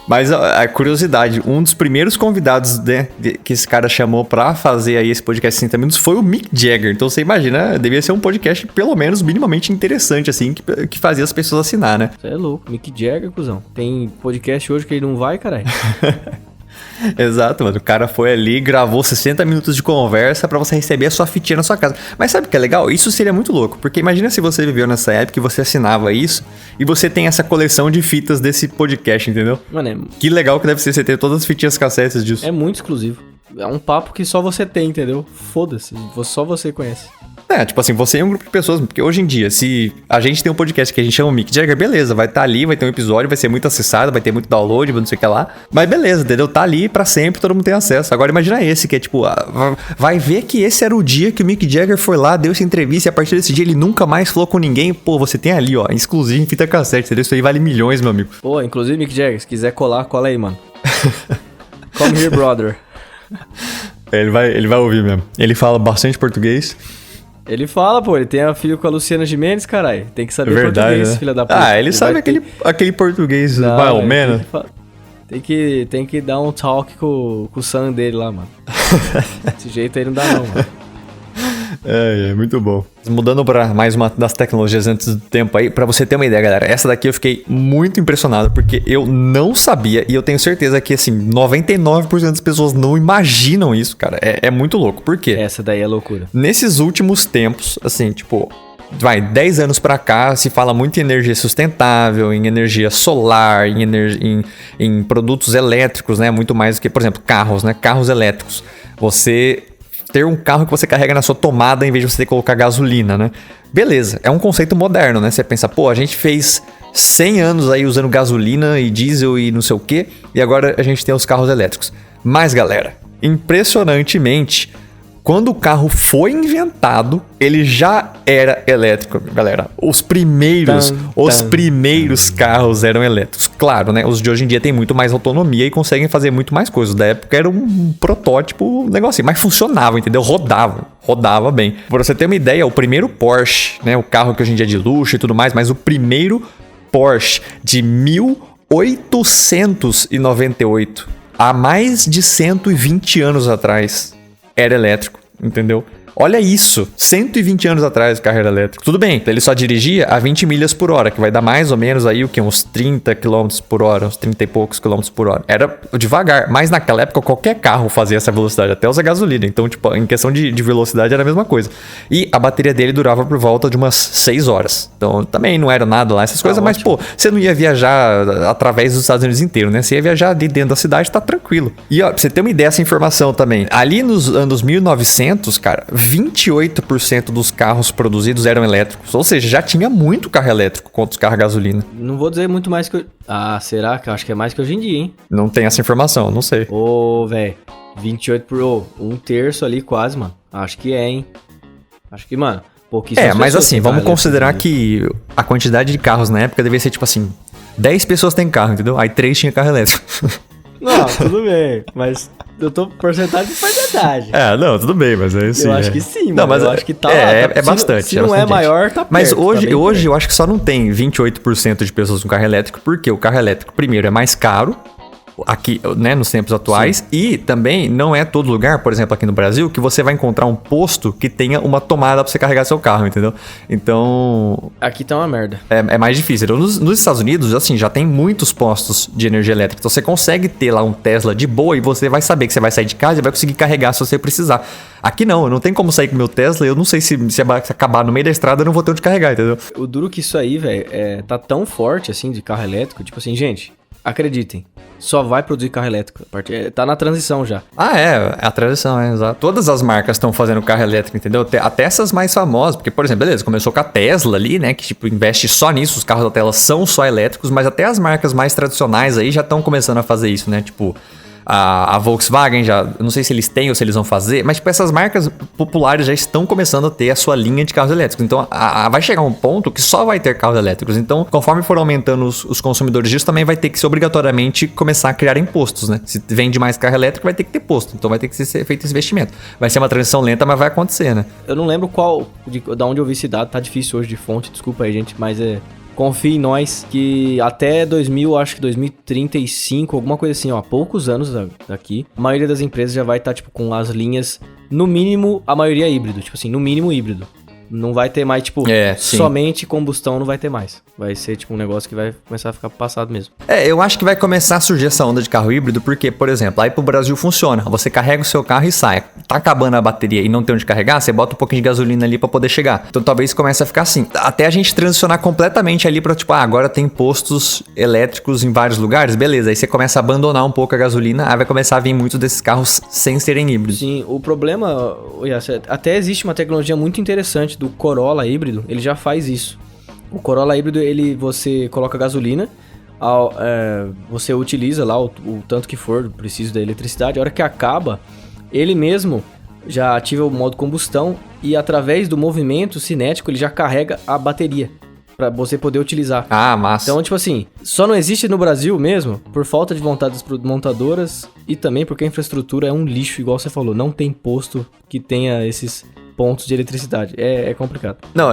Speaker 2: Mas a curiosidade, um dos primeiros convidados, né, que esse cara chamou pra fazer aí esse podcast 60 minutos foi o Mick Jagger. Então você imagina, devia ser um podcast pelo menos minimamente interessante, assim, que fazia as pessoas assinar, né?
Speaker 3: Você é louco, Mick Jagger, cuzão. Tem podcast hoje que ele não vai, caralho.
Speaker 2: Exato, mano. O cara foi ali, gravou 60 minutos de conversa pra você receber a sua fitinha na sua casa. Mas sabe o que é legal? Isso seria muito louco. Porque imagina se você viveu nessa época e você assinava isso e você tem essa coleção de fitas desse podcast, entendeu?
Speaker 3: Mano,
Speaker 2: que legal que deve ser você ter todas as fitinhas cassetes disso.
Speaker 3: É muito exclusivo. É um papo que só você tem, entendeu? Foda-se, só você conhece.
Speaker 2: Tipo assim, você é um grupo de pessoas, porque hoje em dia, se a gente tem um podcast que a gente chama Mick Jagger, beleza, vai estar ali, vai ter um episódio, vai ser muito acessado, vai ter muito download, não sei o que lá, mas beleza, entendeu? Tá ali pra sempre, todo mundo tem acesso. Agora imagina esse, que é tipo, vai ver que esse era o dia que o Mick Jagger foi lá, deu essa entrevista e a partir desse dia ele nunca mais falou com ninguém. Pô, você tem ali, ó, exclusivo em fita cassete, entendeu? Isso aí vale milhões, meu amigo.
Speaker 3: Pô, inclusive Mick Jagger, se quiser colar, cola aí, mano. Come here, brother.
Speaker 2: Ele vai ouvir mesmo. Ele fala bastante português.
Speaker 3: Ele fala, pô, ele tem a filha com a Luciana Gimenez, caralho. Tem que saber
Speaker 2: verdade,
Speaker 3: português,
Speaker 2: né?
Speaker 3: filha da puta.
Speaker 2: Ele sabe aquele português mais ou menos.
Speaker 3: Tem que dar um talk com o son dele lá, mano. Desse jeito aí não dá não, mano.
Speaker 2: É muito bom. Mudando pra mais uma das tecnologias antes do tempo aí, pra você ter uma ideia, galera, essa daqui eu fiquei muito impressionado, porque eu não sabia, e eu tenho certeza que, assim, 99% das pessoas não imaginam isso, cara. É muito louco. Por quê?
Speaker 3: Essa daí é loucura.
Speaker 2: Nesses últimos tempos, assim, tipo, 10 anos pra cá, se fala muito em energia sustentável, em energia solar, em produtos elétricos, né? Muito mais do que, por exemplo, carros, né? Carros elétricos. Você ter um carro que você carrega na sua tomada em vez de você ter que colocar gasolina, né? Beleza, é um conceito moderno, né? Você pensa, pô, a gente fez 100 anos aí usando gasolina e diesel e não sei o quê, e agora a gente tem os carros elétricos. Mas, galera, impressionantemente, quando o carro foi inventado, ele já era elétrico, galera. Os primeiros carros eram elétricos. Claro, né? Os de hoje em dia têm muito mais autonomia e conseguem fazer muito mais coisas. Da época era um protótipo, um negocinho, mas funcionava, entendeu? Rodava bem. Pra você ter uma ideia, o primeiro Porsche, né? O carro que hoje em dia é de luxo e tudo mais, mas o primeiro Porsche de 1898, há mais de 120 anos atrás, era elétrico, entendeu? Olha isso, 120 anos atrás o carro era elétrico. Tudo bem, ele só dirigia a 20 milhas por hora, que vai dar mais ou menos aí o que? Uns 30 km por hora, uns 30 e poucos quilômetros por hora. Era devagar, mas naquela época qualquer carro fazia essa velocidade, até usa gasolina. Então, tipo, em questão de velocidade era a mesma coisa. E a bateria dele durava por volta de umas 6 horas. Então, também não era nada lá, essas coisas, mas,
Speaker 3: ótimo.
Speaker 2: pô, você não ia viajar através dos Estados Unidos inteiro, né? Você ia viajar ali dentro da cidade, tá tranquilo. E, ó, pra você ter uma ideia dessa informação também, ali nos anos 1900, cara, 28% dos carros produzidos eram elétricos. Ou seja, já tinha muito carro elétrico contra os carros a gasolina.
Speaker 3: Não vou dizer muito mais que... Ah, será? Que eu acho que é mais que hoje em dia, hein?
Speaker 2: Não tem essa informação, não sei.
Speaker 3: Ô, velho, 28 por... um terço ali quase, mano. Acho que é, hein? Acho que, mano, pouquíssimas
Speaker 2: mas
Speaker 3: pessoas
Speaker 2: assim,
Speaker 3: têm
Speaker 2: vamos
Speaker 3: carro
Speaker 2: considerar
Speaker 3: elétrico,
Speaker 2: que a quantidade de carros na época devia ser tipo assim, 10 pessoas têm carro, entendeu? Aí 3 tinham carro elétrico.
Speaker 3: Não, tudo bem, mas eu tô porcentagem de porcentagem.
Speaker 2: Não, tudo bem, mas é isso.
Speaker 3: Eu acho que sim,
Speaker 2: não,
Speaker 3: mano.
Speaker 2: mas
Speaker 3: Eu acho que tá lá.
Speaker 2: É bastante.
Speaker 3: Se não é maior, tá perto.
Speaker 2: Mas hoje,
Speaker 3: tá
Speaker 2: hoje eu acho que só não tem 28% de pessoas com carro elétrico, porque o carro elétrico, primeiro, é mais caro, aqui, né, nos tempos atuais, sim. E também não é todo lugar, por exemplo, aqui no Brasil, que você vai encontrar um posto que tenha uma tomada pra você carregar seu carro, entendeu? Então...
Speaker 3: aqui tá uma merda.
Speaker 2: É mais difícil. Nos Estados Unidos, assim, já tem muitos postos de energia elétrica. Então você consegue ter lá um Tesla de boa e você vai saber que você vai sair de casa e vai conseguir carregar se você precisar. Aqui não, eu não tenho como sair com o meu Tesla, eu não sei se acabar no meio da estrada, eu não vou ter onde carregar, entendeu?
Speaker 3: O duro que isso aí, velho, tá tão forte, assim, de carro elétrico, tipo assim, gente... acreditem, só vai produzir carro elétrico. Tá na transição já.
Speaker 2: A transição, exato. Todas as marcas estão fazendo carro elétrico, entendeu? Até essas mais famosas, porque, por exemplo, beleza, começou com a Tesla ali, né, que tipo, investe só nisso, os carros da Tesla são só elétricos, mas até as marcas mais tradicionais aí já estão começando a fazer isso, né, tipo... A Volkswagen já, eu não sei se eles têm ou se eles vão fazer, mas tipo, essas marcas populares já estão começando a ter a sua linha de carros elétricos. Então vai chegar um ponto que só vai ter carros elétricos. Então, conforme for aumentando os consumidores disso, também vai ter que obrigatoriamente começar a criar impostos, né? Se vende mais carro elétrico, vai ter que ter posto. Então vai ter que ser feito esse investimento. Vai ser uma transição lenta, mas vai acontecer, né?
Speaker 3: Eu não lembro da onde eu vi esse dado, tá difícil hoje de fonte, desculpa aí, gente, mas confie em nós que até 2035, alguma coisa assim, ó, poucos anos daqui, a maioria das empresas já vai estar, tipo, com as linhas, no mínimo, a maioria híbrido, tipo assim, no mínimo híbrido. Não vai ter mais, tipo, somente combustão não vai ter mais. Vai ser, tipo, um negócio que vai começar a ficar passado mesmo.
Speaker 2: Eu acho que vai começar a surgir essa onda de carro híbrido, porque, por exemplo, aí pro Brasil funciona. Você carrega o seu carro e sai. Tá acabando a bateria e não tem onde carregar, você bota um pouquinho de gasolina ali pra poder chegar. Então talvez comece a ficar assim. Até a gente transicionar completamente ali pra, tipo, agora tem postos elétricos em vários lugares, beleza. Aí você começa a abandonar um pouco a gasolina, aí vai começar a vir muitos desses carros sem serem híbridos.
Speaker 3: Sim, o problema, até existe uma tecnologia muito interessante do Corolla híbrido, ele já faz isso. O Corolla híbrido, você coloca gasolina, você utiliza lá o tanto que for preciso da eletricidade, a hora que acaba, ele mesmo já ativa o modo combustão e através do movimento cinético ele já carrega a bateria pra você poder utilizar.
Speaker 2: Ah, massa.
Speaker 3: Então, tipo assim, só não existe no Brasil mesmo por falta de vontade das montadoras e também porque a infraestrutura é um lixo, igual você falou. Não tem posto que tenha esses pontos de eletricidade. É complicado.
Speaker 2: Não,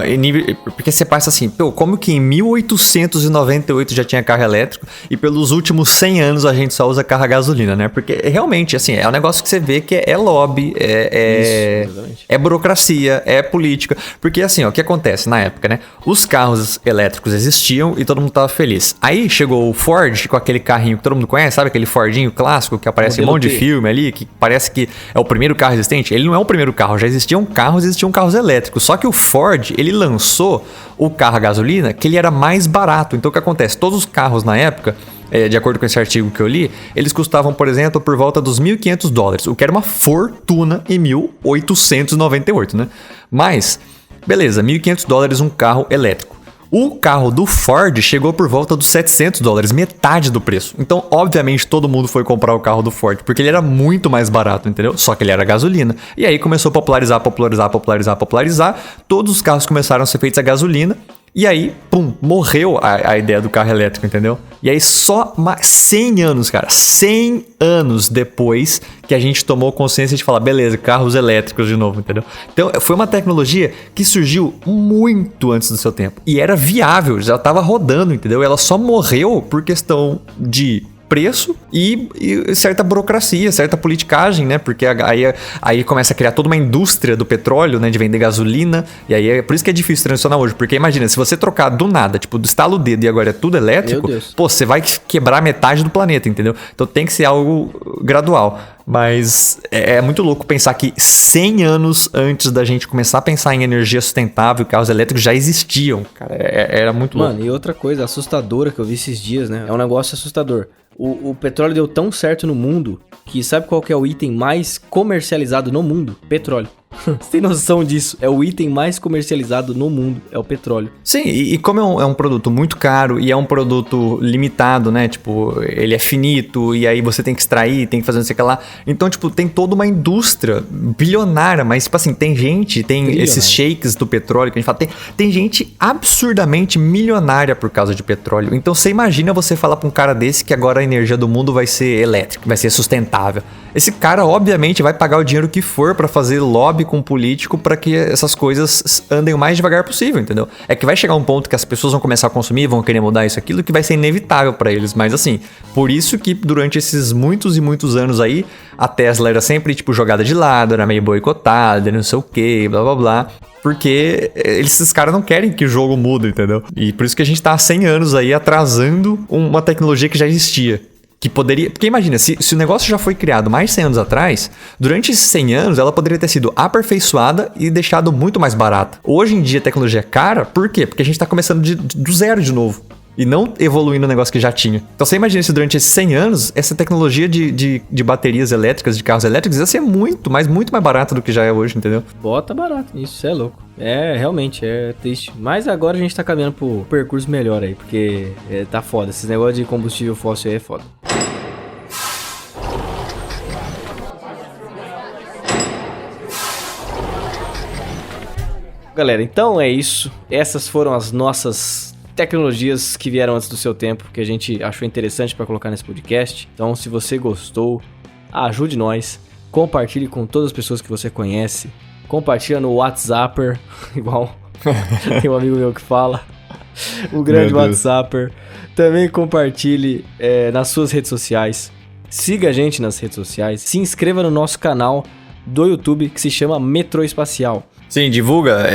Speaker 2: porque você passa assim, pô, como que em 1898 já tinha carro elétrico e pelos últimos 100 anos a gente só usa carro a gasolina, né? Porque realmente, assim, é um negócio que você vê que é lobby, é burocracia, é política. Porque assim, ó, o que acontece na época, né? Os carros elétricos existiam e todo mundo tava feliz. Aí chegou o Ford com aquele carrinho que todo mundo conhece, sabe? Aquele Fordinho clássico que aparece em um monte de filme ali, que parece que é o primeiro carro existente. Ele não é o primeiro carro, já existiam carros elétricos. Só que o Ford, ele lançou o carro a gasolina que ele era mais barato. Então o que acontece? Todos os carros na época, de acordo com esse artigo que eu li, eles custavam, por exemplo, por volta dos $1.500, o que era uma fortuna em 1898, né? Mas, beleza, $1.500 um carro elétrico. O carro do Ford chegou por volta dos $700, metade do preço. Então, obviamente, todo mundo foi comprar o carro do Ford, porque ele era muito mais barato, entendeu? Só que ele era gasolina. E aí começou a popularizar. Todos os carros começaram a ser feitos a gasolina. E aí, pum, morreu a ideia do carro elétrico, entendeu? E aí só 100 anos, cara, 100 anos depois que a gente tomou consciência de falar, beleza, carros elétricos de novo, entendeu? Então foi uma tecnologia que surgiu muito antes do seu tempo. E era viável, já estava rodando, entendeu? Ela só morreu por questão de preço e certa burocracia, certa politicagem, né? Porque aí começa a criar toda uma indústria do petróleo, né? De vender gasolina. E aí é por isso que é difícil transicionar hoje. Porque imagina, se você trocar do nada, tipo, do estalo o dedo e agora é tudo elétrico, pô, você vai quebrar metade do planeta, entendeu? Então tem que ser algo gradual. Mas é muito louco pensar que 100 anos antes da gente começar a pensar em energia sustentável, carros elétricos já existiam, cara. Era muito louco.
Speaker 3: Mano, e outra coisa assustadora que eu vi esses dias, né? É um negócio assustador. O petróleo deu tão certo no mundo que sabe qual que é o item mais comercializado no mundo? Petróleo. Você tem noção disso? É o item mais comercializado no mundo, é o petróleo.
Speaker 2: Sim, e como é um produto muito caro e é um produto limitado, né? Tipo, ele é finito e aí você tem que extrair, tem que fazer não sei o que lá. Então, tipo, tem toda uma indústria bilionária, mas, tipo assim, tem esses shakes do petróleo que a gente fala, tem gente absurdamente milionária por causa de petróleo. Então, você imagina você falar pra um cara desse que agora a energia do mundo vai ser elétrica, vai ser sustentável. Esse cara, obviamente, vai pagar o dinheiro que for pra fazer lobby com um político para que essas coisas andem o mais devagar possível, entendeu? É que vai chegar um ponto que as pessoas vão começar a consumir, vão querer mudar isso, aquilo, que vai ser inevitável para eles. Mas assim, por isso que durante esses muitos e muitos anos aí, a Tesla era sempre, tipo, jogada de lado, era meio boicotada, não sei o que, blá blá blá. Porque esses caras não querem que o jogo mude, entendeu? E por isso que a gente tá há 100 anos aí atrasando uma tecnologia que já existia. Que poderia... Porque imagina, se o negócio já foi criado mais de 100 anos atrás, durante esses 100 anos ela poderia ter sido aperfeiçoada e deixado muito mais barata. Hoje em dia a tecnologia é cara, por quê? Porque a gente tá começando do zero de novo. E não evoluindo o negócio que já tinha. Então você imagina se durante esses 100 anos, essa tecnologia de baterias elétricas, de carros elétricos, ia ser muito mais barata do que já é hoje, entendeu?
Speaker 3: Bota barato, isso é louco. Realmente, é triste. Mas agora a gente tá caminhando pro percurso melhor aí, porque tá foda. Esses negócios de combustível fóssil aí é foda. Galera, então é isso. Essas foram as nossas tecnologias que vieram antes do seu tempo, que a gente achou interessante para colocar nesse podcast. Então, se você gostou, ajude nós, compartilhe com todas as pessoas que você conhece, compartilha no WhatsApper, igual tem um amigo meu que fala, o grande WhatsApper. Também compartilhe nas suas redes sociais, siga a gente nas redes sociais, se inscreva no nosso canal do YouTube que se chama Metrô Espacial.
Speaker 2: Sim, divulga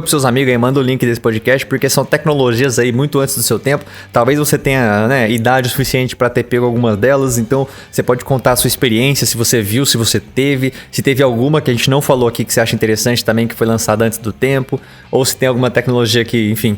Speaker 2: pros seus amigos aí, manda o link desse podcast, porque são tecnologias aí muito antes do seu tempo. Talvez você tenha, né, idade suficiente para ter pego algumas delas, então você pode contar a sua experiência, se você viu, se você teve, se teve alguma que a gente não falou aqui que você acha interessante também, que foi lançada antes do tempo, ou se tem alguma tecnologia que, enfim,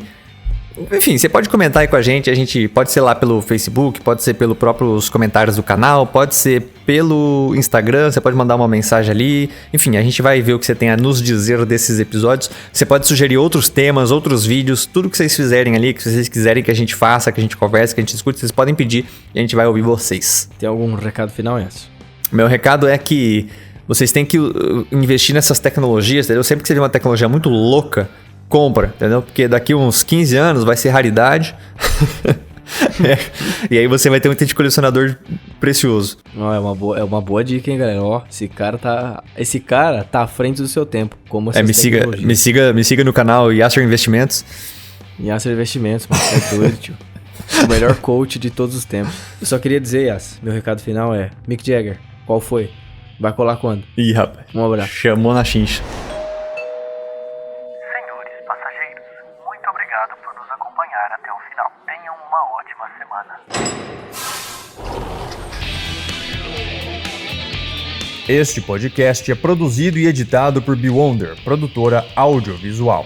Speaker 2: você pode comentar aí com a gente pode ser lá pelo Facebook, pode ser pelos próprios comentários do canal, pode ser pelo Instagram, você pode mandar uma mensagem ali, enfim, a gente vai ver o que você tem a nos dizer desses episódios. Você pode sugerir outros temas, outros vídeos, tudo que vocês fizerem ali, que vocês quiserem que a gente faça, que a gente converse, que a gente discute, vocês podem pedir e a gente vai ouvir vocês.
Speaker 3: Tem algum recado final, Enzo?
Speaker 2: Meu recado é que vocês têm que investir nessas tecnologias, entendeu? Sempre que você vê uma tecnologia muito louca, compra, entendeu? Porque daqui uns 15 anos vai ser raridade. E aí você vai ter um item de colecionador precioso.
Speaker 3: Ó, é uma boa dica, hein, galera? Ó, esse cara tá à frente do seu tempo. Como essas
Speaker 2: Me siga no canal Yasser Investimentos.
Speaker 3: Yasser Investimentos, mano. É doido, tio. O melhor coach de todos os tempos. Eu só queria dizer, Yas, meu recado final é: Mick Jagger, qual foi? Vai colar quando?
Speaker 2: Ih, rapaz.
Speaker 3: Um abraço.
Speaker 2: Chamou na chincha.
Speaker 1: Senhores passageiros, muito obrigado por nos acompanhar até o final. Tenham uma ótima semana.
Speaker 4: Este podcast é produzido e editado por Bewonder, produtora audiovisual.